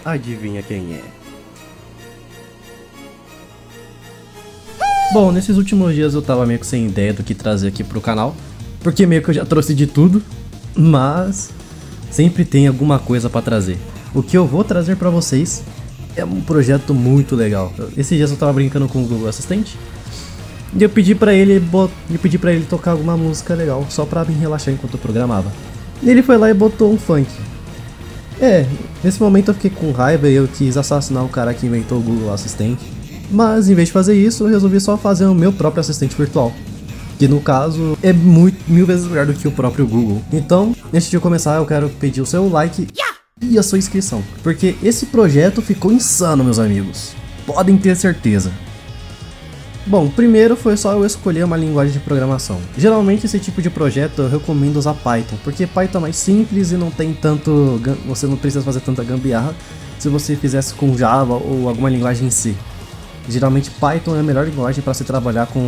Adivinha quem é? Bom, nesses últimos dias eu tava meio que sem ideia do que trazer aqui pro canal, porque meio que eu já trouxe de tudo, mas sempre tem alguma coisa pra trazer. O que eu vou trazer pra vocês é um projeto muito legal. Esses dias eu tava brincando com o Google Assistente e eu pedi pra ele tocar alguma música legal, só pra me relaxar enquanto eu programava. E ele foi lá e botou um funk. Nesse momento eu fiquei com raiva e eu quis assassinar o cara que inventou o Google Assistente. Mas em vez de fazer isso, eu resolvi só fazer o meu próprio assistente virtual, que no caso é mil vezes melhor do que o próprio Google. Então, antes de eu começar, eu quero pedir o seu like e a sua inscrição, porque esse projeto ficou insano, meus amigos. Podem ter certeza. Bom, primeiro foi só eu escolher uma linguagem de programação. Geralmente esse tipo de projeto eu recomendo usar Python, porque Python é mais simples e não tem tanto... você não precisa fazer tanta gambiarra se você fizesse com Java ou alguma linguagem em C. Geralmente Python é a melhor linguagem para se trabalhar com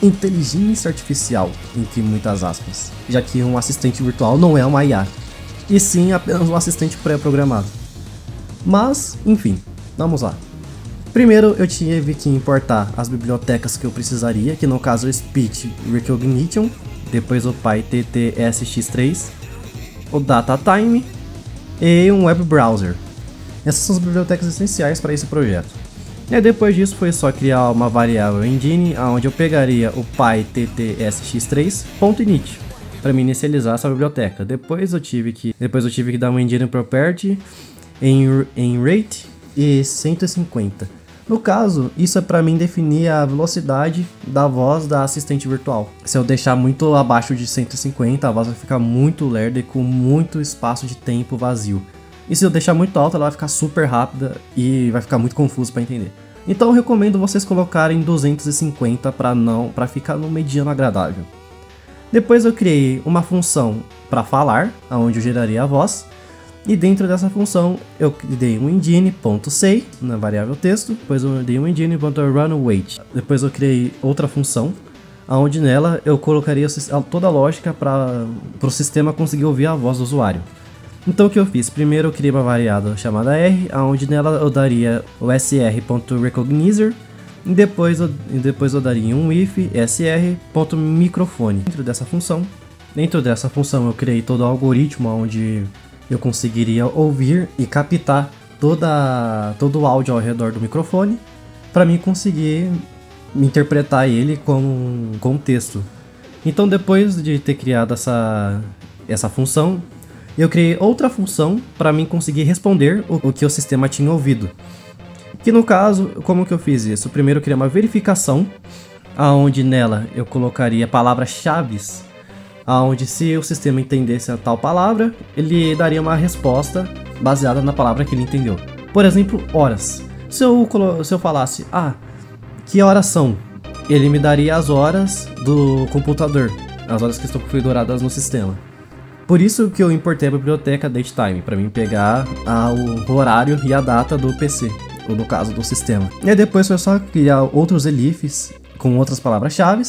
inteligência artificial, entre muitas aspas, já que um assistente virtual não é uma IA, e sim apenas um assistente pré-programado. Mas, enfim, vamos lá. Primeiro eu tive que importar as bibliotecas que eu precisaria, que no caso é o Speech Recognition, depois o PyTTSX3, o DataTime e um Web Browser. Essas são as bibliotecas essenciais para esse projeto. E depois disso foi só criar uma variável engine, onde eu pegaria o pyttsx3.init para me inicializar essa biblioteca. Depois eu tive que dar um engine property em rate e 150. No caso, isso é para mim definir a velocidade da voz da assistente virtual. Se eu deixar muito abaixo de 150, a voz vai ficar muito lerda e com muito espaço de tempo vazio. E se eu deixar muito alta, ela vai ficar super rápida e vai ficar muito confuso para entender. Então eu recomendo vocês colocarem 250 para ficar no mediano agradável. Depois eu criei uma função para falar, onde eu geraria a voz. E dentro dessa função eu dei um engine.say na variável texto. Depois eu dei um engine.runWait. Depois eu criei outra função, onde nela eu colocaria toda a lógica para o sistema conseguir ouvir a voz do usuário. Então o que eu fiz? Primeiro eu criei uma variável chamada R, onde nela eu daria o sr.recognizer e depois eu daria um if sr.microfone. Dentro dessa função eu criei todo o algoritmo onde eu conseguiria ouvir e captar todo o áudio ao redor do microfone para mim conseguir interpretar ele com texto. Então depois de ter criado essa função, eu criei outra função para mim conseguir responder o que o sistema tinha ouvido. Que no caso, como que eu fiz isso? Primeiro eu criei uma verificação, onde nela eu colocaria palavras-chave, onde se o sistema entendesse a tal palavra, ele daria uma resposta baseada na palavra que ele entendeu. Por exemplo, horas. Se eu falasse, que horas são? Ele me daria as horas do computador, as horas que estão configuradas no sistema. Por isso que eu importei a biblioteca DateTime, para mim pegar o horário e a data do PC, ou no caso do sistema. E depois foi só criar outros elifs com outras palavras-chave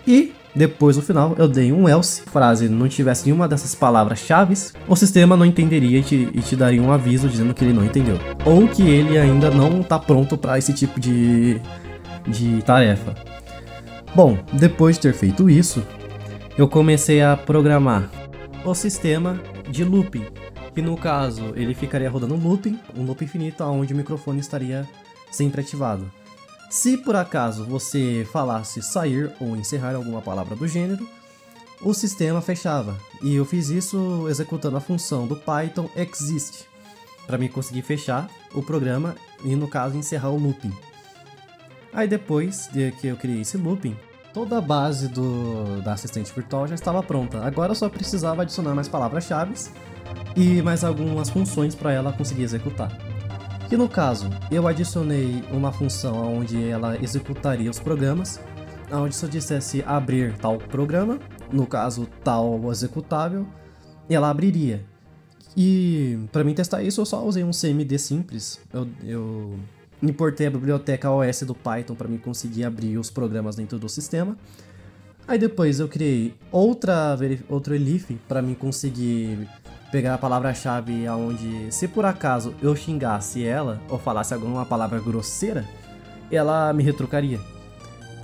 e depois no final eu dei um else. Se a frase não tivesse nenhuma dessas palavras-chave, o sistema não entenderia e te daria um aviso dizendo que ele não entendeu. Ou que ele ainda não está pronto para esse tipo de tarefa. Bom, depois de ter feito isso, eu comecei a programar o sistema de looping, que no caso ele ficaria rodando um loop infinito, onde o microfone estaria sempre ativado. Se por acaso você falasse sair ou encerrar alguma palavra do gênero, o sistema fechava, e eu fiz isso executando a função do Python exist, para mim conseguir fechar o programa e no caso encerrar o looping. Aí depois de que eu criei esse looping, toda a base da assistente virtual já estava pronta. Agora eu só precisava adicionar mais palavras-chave e mais algumas funções para ela conseguir executar. Que no caso, eu adicionei uma função onde ela executaria os programas, onde se eu dissesse abrir tal programa, no caso tal executável, ela abriria. E para mim testar isso eu só usei um CMD simples. Eu importei a biblioteca OS do Python para mim conseguir abrir os programas dentro do sistema. Aí depois eu criei outro elif para mim conseguir pegar a palavra-chave aonde, se por acaso eu xingasse ela ou falasse alguma palavra grosseira, ela me retrucaria.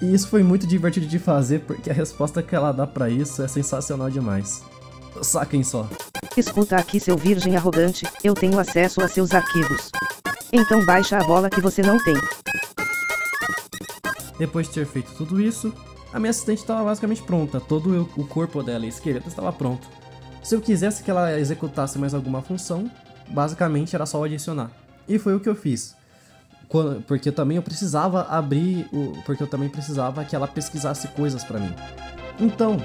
E isso foi muito divertido de fazer porque a resposta que ela dá pra isso é sensacional demais. Saquem só. Escuta aqui, seu virgem arrogante, eu tenho acesso a seus arquivos. Então baixa a bola que você não tem. Depois de ter feito tudo isso, a minha assistente estava basicamente pronta, todo o corpo dela e esqueleto estava pronto. Se eu quisesse que ela executasse mais alguma função, basicamente era só adicionar. E foi o que eu fiz. Porque também eu precisava porque eu também precisava que ela pesquisasse coisas para mim. Então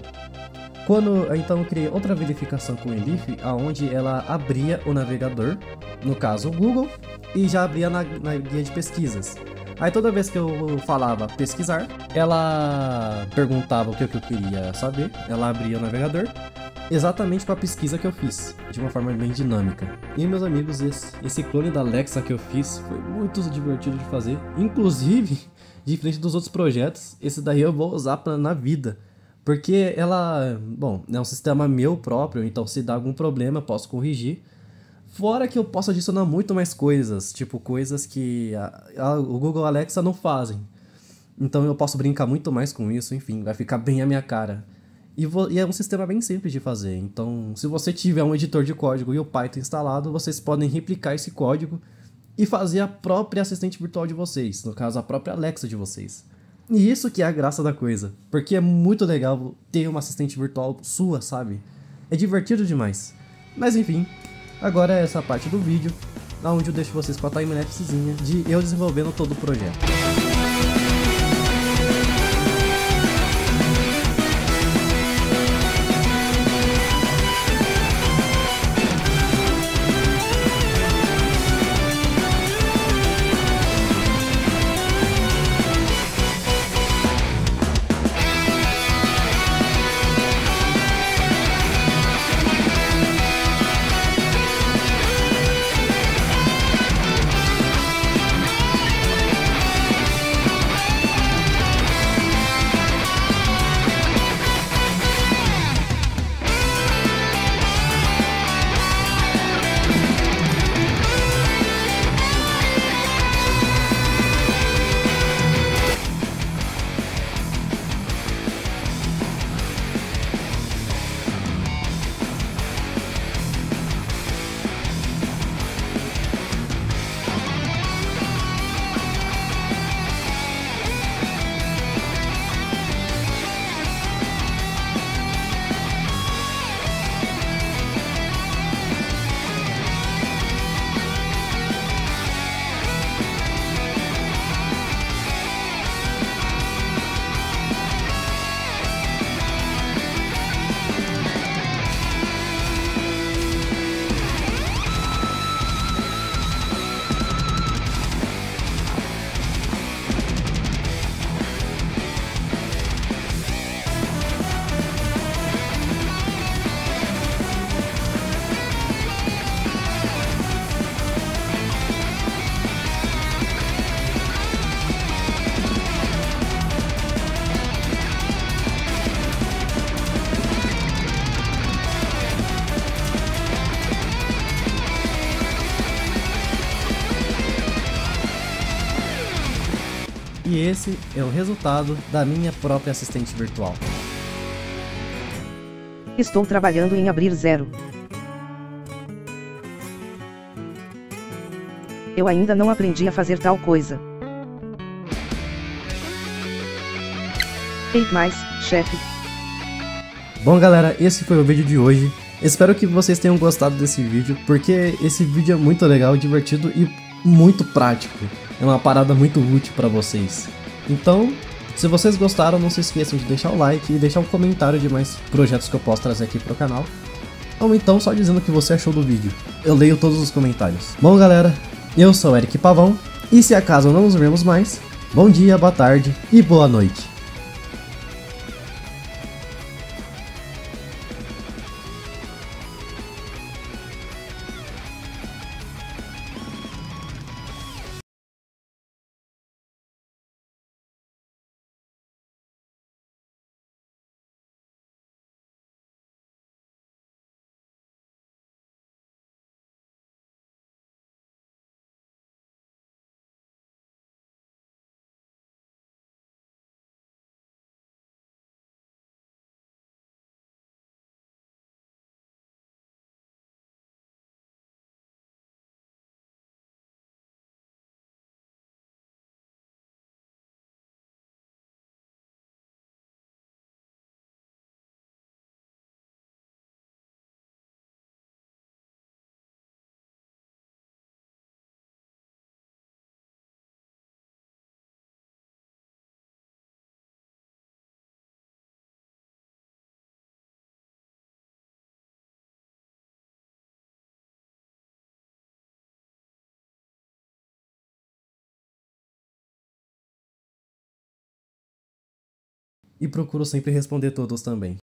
eu criei outra verificação com o Elif, aonde ela abria o navegador, no caso o Google, e já abria na guia de pesquisas. Aí toda vez que eu falava pesquisar, ela perguntava o que eu queria saber, ela abria o navegador, exatamente com a pesquisa que eu fiz, de uma forma bem dinâmica. E meus amigos, esse clone da Alexa que eu fiz foi muito divertido de fazer, inclusive, diferente dos outros projetos, esse daí eu vou usar na vida. Porque ela, bom, é um sistema meu próprio, então se dá algum problema eu posso corrigir. Fora que eu posso adicionar muito mais coisas, tipo coisas que o Google Alexa não fazem. Então eu posso brincar muito mais com isso, enfim, vai ficar bem a minha cara. E é um sistema bem simples de fazer, então se você tiver um editor de código e o Python instalado, vocês podem replicar esse código e fazer a própria assistente virtual de vocês, no caso a própria Alexa de vocês. E isso que é a graça da coisa, porque é muito legal ter uma assistente virtual sua, sabe? É divertido demais. Mas enfim, agora é essa parte do vídeo, onde eu deixo vocês com a timelapsezinha de eu desenvolvendo todo o projeto. E esse é o resultado da minha própria assistente virtual. Estou trabalhando em abrir 0. Eu ainda não aprendi a fazer tal coisa. Ei, mais, chefe. Bom galera, esse foi o vídeo de hoje. Espero que vocês tenham gostado desse vídeo, porque esse vídeo é muito legal, divertido e muito prático. É uma parada muito útil para vocês. Então, se vocês gostaram, não se esqueçam de deixar o like e deixar um comentário de mais projetos que eu posso trazer aqui pro canal. Ou então só dizendo o que você achou do vídeo. Eu leio todos os comentários. Bom galera, eu sou o Eric Pavão, e se acaso não nos vemos mais, bom dia, boa tarde e boa noite. e procuro sempre responder todos também.